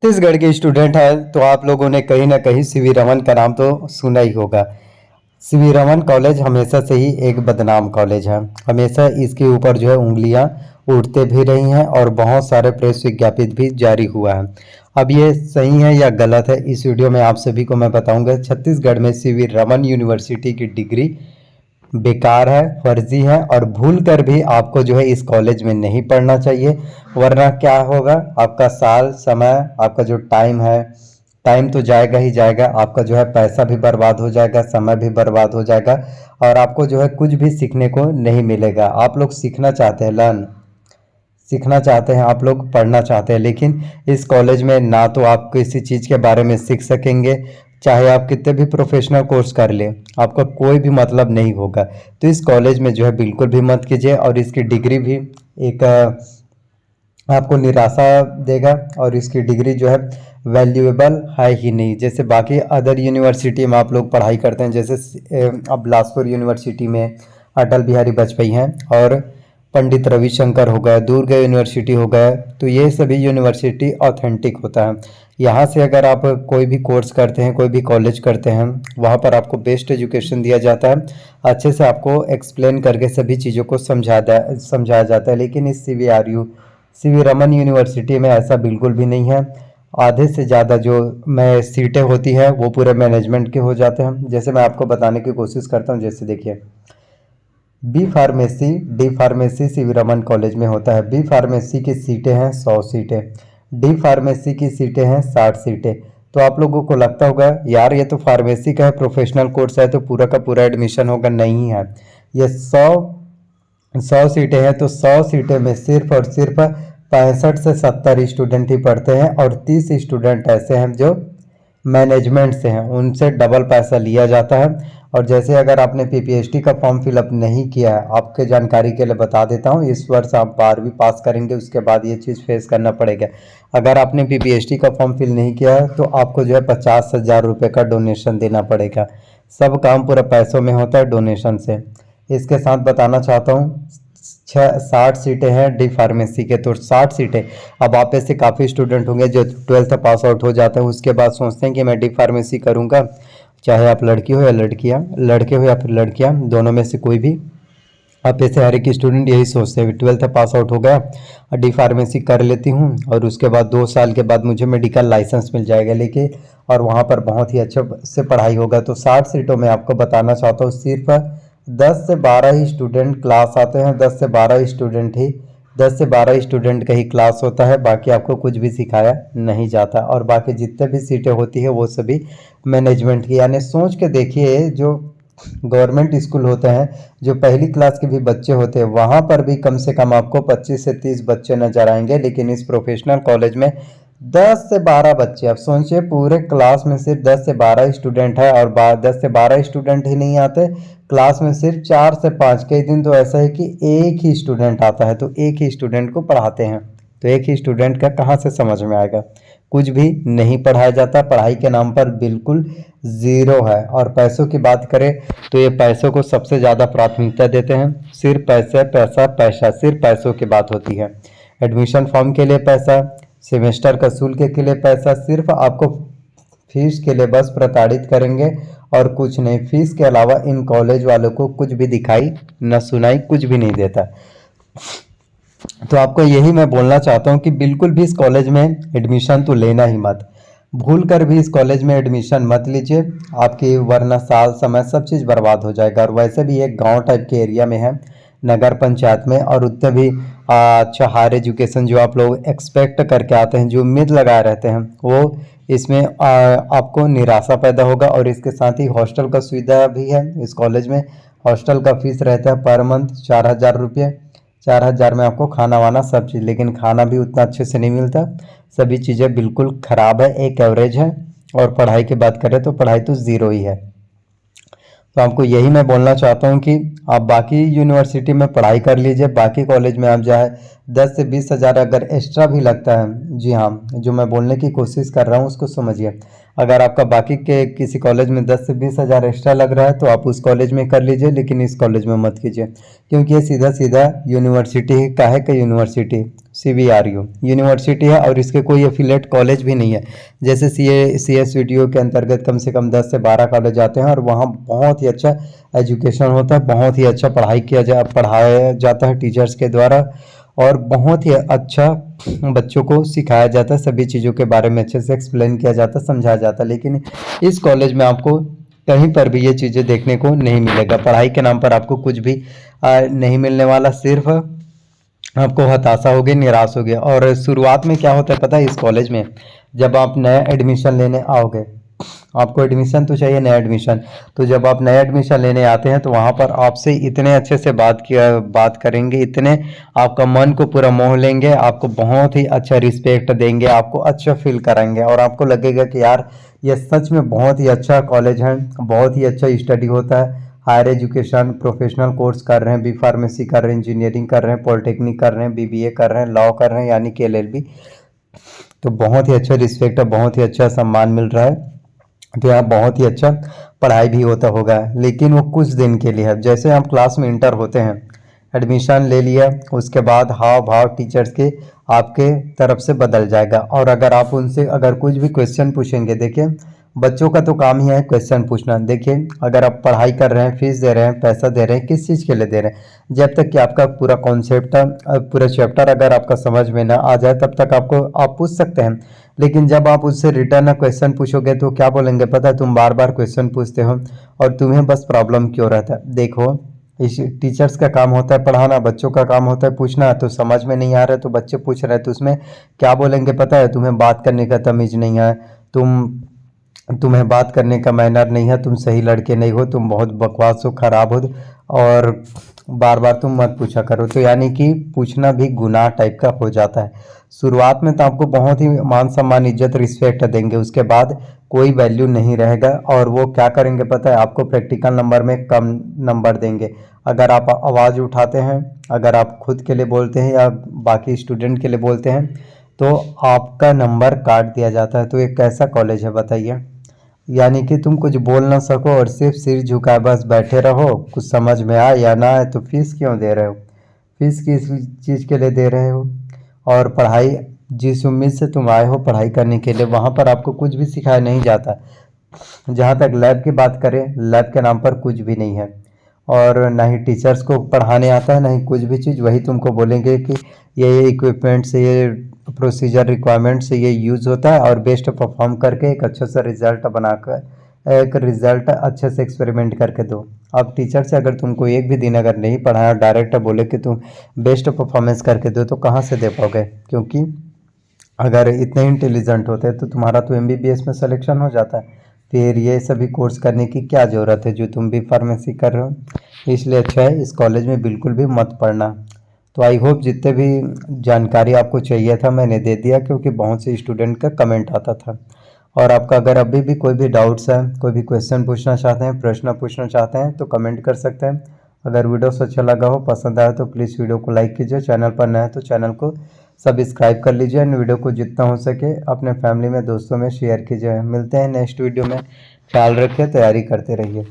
छत्तीसगढ़ के स्टूडेंट हैं तो आप लोगों ने कहीं ना कहीं सीवी रमन का नाम तो सुना ही होगा। सीवी रमन कॉलेज हमेशा से ही एक बदनाम कॉलेज है। हमेशा इसके ऊपर जो है उंगलियां उठते भी रही हैं और बहुत सारे प्रेस विज्ञापित भी जारी हुआ है। अब ये सही है या गलत है, इस वीडियो में आप सभी को मैं बताऊंगा। छत्तीसगढ़ में सीवी रमन यूनिवर्सिटी की डिग्री बेकार है, फर्जी है और भूल कर भी आपको जो है इस कॉलेज में नहीं पढ़ना चाहिए। वरना क्या होगा, आपका साल समय, आपका जो टाइम है, टाइम तो जाएगा ही जाएगा, आपका जो है पैसा भी बर्बाद हो जाएगा, समय भी बर्बाद हो जाएगा और आपको जो है कुछ भी सीखने को नहीं मिलेगा। आप लोग सीखना चाहते हैं, लर्न सीखना चाहते हैं, आप लोग पढ़ना चाहते हैं, लेकिन इस कॉलेज में ना तो आप किसी चीज़ के बारे में सीख सकेंगे, चाहे आप कितने भी प्रोफेशनल कोर्स कर लें, आपका कोई भी मतलब नहीं होगा। तो इस कॉलेज में जो है बिल्कुल भी मत कीजिए और इसकी डिग्री भी एक आपको निराशा देगा और इसकी डिग्री जो है वैल्यूएबल है ही नहीं। जैसे बाकी अदर यूनिवर्सिटी में आप लोग पढ़ाई करते हैं, जैसे अब बिलासपुर यूनिवर्सिटी में अटल बिहारी वाजपेयी हैं और पंडित रविशंकर हो गए, दुर्ग यूनिवर्सिटी हो गए, तो ये सभी यूनिवर्सिटी ऑथेंटिक होता है। यहाँ से अगर आप कोई भी कोर्स करते हैं, कोई भी कॉलेज करते हैं, वहाँ पर आपको बेस्ट एजुकेशन दिया जाता है, अच्छे से आपको एक्सप्लेन करके सभी चीज़ों को समझाया जाता है। लेकिन इस सीवी रमन यूनिवर्सिटी में ऐसा बिल्कुल भी नहीं है। आधे से ज़्यादा जो सीटें होती हैं वो पूरे मैनेजमेंट के हो जाते हैं। जैसे मैं आपको बताने की कोशिश करता हूँ, जैसे देखिए, B pharmacy, D pharmacy CV Raman college में होता है। बी फार्मेसी की सीटें हैं 100 सीटें, डी फार्मेसी की सीटें हैं 60 सीटें। तो आप लोगों को लगता होगा यार ये तो फार्मेसी का है, प्रोफेशनल कोर्स है, तो पूरा का पूरा एडमिशन होगा। नहीं है, ये 100 सीटें हैं, तो 100 सीटें में सिर्फ और सिर्फ 65 से 70 स्टूडेंट ही पढ़ते हैं और 30 स्टूडेंट ऐसे हैं जो मैनेजमेंट से हैं, उनसे डबल पैसा लिया जाता है। और जैसे अगर आपने पीपीएचडी का फॉर्म फिलअप नहीं किया है, आपके जानकारी के लिए बता देता हूँ, इस वर्ष आप 12वीं पास करेंगे, उसके बाद ये चीज़ फेस करना पड़ेगा। अगर आपने पीपीएचडी का फॉर्म फिल नहीं किया है तो आपको जो है 50,000 रुपये का डोनेशन देना पड़ेगा। सब काम पूरा पैसों में होता है, डोनेशन से। इसके साथ बताना चाहता हूँ 60 सीटें हैं डी फार्मेसी के, तो 60 सीटें। अब आप ऐसे काफ़ी स्टूडेंट होंगे जो 12th पास आउट हो जाते हैं, उसके बाद सोचते हैं कि मैं डी फार्मेसी करूँगा, चाहे आप लड़की हो या लड़कियाँ, लड़के हो या फिर लड़कियाँ, दोनों में से कोई भी। आप ऐसे हर एक स्टूडेंट यही सोचते हैं 12th पास आउट हो गया, डी फार्मेसी कर लेती हूँ और उसके बाद 2 साल के बाद मुझे मेडिकल लाइसेंस मिल जाएगा, लेकिन और वहाँ पर बहुत ही अच्छे से पढ़ाई होगा। तो 60 सीटों में आपको बताना चाहता हूँ सिर्फ 10 से 12 ही स्टूडेंट क्लास आते हैं, 10 से 12 स्टूडेंट का ही क्लास होता है, बाकी आपको कुछ भी सिखाया नहीं जाता। और बाकी जितने भी सीटें होती है वो सभी मैनेजमेंट की। यानी सोच के देखिए, जो गवर्नमेंट स्कूल होते हैं, जो पहली क्लास के भी बच्चे होते हैं, वहाँ पर भी कम से कम आपको 25 से 30 बच्चे नजर आएंगे, लेकिन इस प्रोफेशनल कॉलेज में 10 से 12 बच्चे। आप सोचिए, पूरे क्लास में सिर्फ 10 से 12 स्टूडेंट है और 10 से 12 स्टूडेंट ही नहीं आते, क्लास में सिर्फ 4 से 5, कई दिन तो ऐसा है कि एक ही स्टूडेंट आता है, तो एक ही स्टूडेंट को पढ़ाते हैं। तो एक ही स्टूडेंट का कहाँ से समझ में आएगा, कुछ भी नहीं पढ़ाया जाता, पढ़ाई के नाम पर बिल्कुल ज़ीरो है। और पैसों की बात करें तो ये पैसों को सबसे ज़्यादा प्राथमिकता देते हैं, सिर्फ पैसा पैसा पैसा, सिर्फ पैसों की बात होती है। एडमिशन फॉर्म के लिए पैसा, सेमेस्टर का शुल्क के लिए पैसा, सिर्फ आपको फीस के लिए बस प्रताड़ित करेंगे और कुछ नहीं। फीस के अलावा इन कॉलेज वालों को कुछ भी दिखाई न सुनाई कुछ भी नहीं देता। तो आपको यही मैं बोलना चाहता हूँ कि बिल्कुल भी इस कॉलेज में एडमिशन तो लेना ही मत, भूल कर भी इस कॉलेज में एडमिशन मत लीजिए आपकी, वरना साल समय सब चीज़ बर्बाद हो जाएगा। और वैसे भी एक गांव टाइप के एरिया में है, नगर पंचायत में, और उतने भी अच्छा हायर एजुकेशन जो आप लोग एक्सपेक्ट करके आते हैं, जो उम्मीद लगाए रहते हैं, वो इसमें आपको निराशा पैदा होगा। और इसके साथ ही हॉस्टल का सुविधा भी है इस कॉलेज में। हॉस्टल का फीस रहता है पर मंथ 4,000 रुपये। 4,000 में आपको खाना वाना सब चीज़, लेकिन खाना भी उतना अच्छे से नहीं मिलता, सभी चीज़ें बिल्कुल ख़राब है, एक एवरेज है। और पढ़ाई की बात करें तो पढ़ाई तो ज़ीरो ही है। तो आपको यही मैं बोलना चाहता हूँ कि आप बाकी यूनिवर्सिटी में पढ़ाई कर लीजिए, बाकी कॉलेज में आप 10 से 20 हज़ार अगर एक्स्ट्रा भी लगता है, जी हाँ, जो मैं बोलने की कोशिश कर रहा हूँ उसको समझिए। अगर आपका बाकी के किसी कॉलेज में 10 से 20 हज़ार एक्स्ट्रा लग रहा है तो आप उस कॉलेज में कर लीजिए, लेकिन इस कॉलेज में मत कीजिए, क्योंकि ये सीधा सीधा यूनिवर्सिटी का है कि यूनिवर्सिटी CBRU यूनिवर्सिटी है और इसके कोई एफिलेट कॉलेज भी नहीं है। जैसे CS के अंतर्गत कम से कम 10 से 12 कॉलेज आते हैं और वहाँ बहुत ही अच्छा एजुकेशन होता है, बहुत ही अच्छा पढ़ाया जाता है टीचर्स के द्वारा, और बहुत ही अच्छा बच्चों को सिखाया जाता है, सभी चीज़ों के बारे में अच्छे से एक्सप्लेन किया जाता है, समझाया जाता है। लेकिन इस कॉलेज में आपको कहीं पर भी ये चीज़ें देखने को नहीं मिलेगा। पढ़ाई के नाम पर आपको कुछ भी नहीं मिलने वाला, सिर्फ आपको हताशा होगी, निराश होगी। और शुरुआत में क्या होता है पता है, इस कॉलेज में जब आप नया एडमिशन लेने आओगे, आपको एडमिशन तो चाहिए, नया एडमिशन, तो जब आप नया एडमिशन लेने आते हैं तो वहाँ पर आपसे इतने अच्छे से बात करेंगे, इतने आपका मन को पूरा मोह लेंगे, आपको बहुत ही अच्छा रिस्पेक्ट देंगे, आपको अच्छा फील कराएंगे और आपको लगेगा कि यार ये सच में बहुत ही अच्छा कॉलेज है, बहुत ही अच्छा स्टडी होता है, हायर एजुकेशन, प्रोफेशनल कोर्स कर रहे हैं, B Pharmacy कर रहे हैं, इंजीनियरिंग कर रहे हैं, पॉलिटेक्निक कर रहे हैं, BBA कर रहे हैं, लॉ कर रहे हैं, यानी कि LLB, तो बहुत ही अच्छा रिस्पेक्ट है, बहुत ही अच्छा सम्मान मिल रहा है। तो यहाँ बहुत ही अच्छा पढ़ाई भी होता होगा, लेकिन वो कुछ दिन के लिए है। जैसे हम क्लास में इंटर होते हैं, एडमिशन ले लिया, उसके बाद हाव भाव टीचर्स के आपके तरफ से बदल जाएगा। और अगर आप उनसे अगर कुछ भी क्वेश्चन पूछेंगे, देखिए बच्चों का तो काम ही है क्वेश्चन पूछना। देखिए अगर आप पढ़ाई कर रहे हैं, फीस दे रहे हैं, पैसा दे रहे हैं, किस चीज़ के लिए दे रहे हैं, जब तक कि आपका पूरा कॉन्सेप्ट, पूरा चैप्टर अगर आपका समझ में ना आ जाए तब तक आपको आप पूछ सकते हैं। लेकिन जब आप उससे रिटर्न क्वेश्चन पूछोगे तो क्या बोलेंगे पता है, तुम बार बार क्वेश्चन पूछते हो और तुम्हें बस प्रॉब्लम क्यों रहता है। देखो, इस टीचर्स का काम होता है पढ़ाना, बच्चों का काम होता है पूछना। तो समझ में नहीं आ रहा है तो बच्चे पूछ रहे हैं, तो उसमें क्या बोलेंगे पता है, तुम्हें बात करने का तमीज़ नहीं है, तुम्हें बात करने का मैनर नहीं है, तुम सही लड़के नहीं हो, तुम बहुत बकवास हो, खराब हो, और बार बार तुम मत पूछा करो। तो यानी कि पूछना भी गुनाह टाइप का हो जाता है। शुरुआत में तो आपको बहुत ही मान सम्मान, इज्जत, रिस्पेक्ट देंगे, उसके बाद कोई वैल्यू नहीं रहेगा। और वो क्या करेंगे पता है, आपको प्रैक्टिकल नंबर में कम नंबर देंगे। अगर आप आवाज़ उठाते हैं, अगर आप खुद के लिए बोलते हैं या बाकी स्टूडेंट के लिए बोलते हैं, तो आपका नंबर काट दिया जाता है। तो ये कैसा कॉलेज है बताइए, यानी कि तुम कुछ बोल ना सको और सिर्फ सिर झुकाए बस बैठे रहो, कुछ समझ में आए या ना आए। तो फीस क्यों दे रहे हो, फीस किस चीज़ के लिए दे रहे हो। और पढ़ाई, जिस उम्मीद से तुम आए हो पढ़ाई करने के लिए, वहाँ पर आपको कुछ भी सिखाया नहीं जाता। जहाँ तक लैब की बात करें, लैब के नाम पर कुछ भी नहीं है, और ना ही टीचर्स को पढ़ाने आता है, ना ही कुछ भी चीज़। वही तुमको बोलेंगे कि ये इक्विपमेंट से, ये प्रोसीजर रिक्वायरमेंट से ये यूज़ होता है, और बेस्ट परफॉर्म करके एक अच्छा सा रिजल्ट बनाकर, एक रिजल्ट अच्छे से एक्सपेरिमेंट करके दो। अब टीचर से अगर तुमको एक भी दिन अगर नहीं पढ़ाया, डायरेक्ट बोले कि तुम बेस्ट परफॉर्मेंस करके दो, तो कहाँ से दे पाओगे। क्योंकि अगर इतने इंटेलिजेंट होते तो तुम्हारा तो MBBS में सिलेक्शन हो जाता है। फिर ये सभी कोर्स करने की क्या ज़रूरत है जो तुम B Pharmacy कर रहे हो। इसलिए अच्छा है इस कॉलेज में बिल्कुल भी मत पढ़ना। तो आई होप जितने भी जानकारी आपको चाहिए था मैंने दे दिया, क्योंकि बहुत से स्टूडेंट का कमेंट आता था। और आपका अगर अभी भी कोई भी डाउट्स है, कोई भी क्वेश्चन पूछना चाहते हैं, प्रश्न पूछना चाहते हैं, तो कमेंट कर सकते हैं। अगर वीडियो से अच्छा लगा हो, पसंद आया तो प्लीज़ वीडियो को लाइक कीजिए, चैनल पर नया है तो चैनल को सब्सक्राइब कर लीजिए, एंड वीडियो को जितना हो सके अपने फैमिली में, दोस्तों में शेयर कीजिए। मिलते हैं नेक्स्ट वीडियो में, ख्याल रखिए, तैयारी करते रहिए।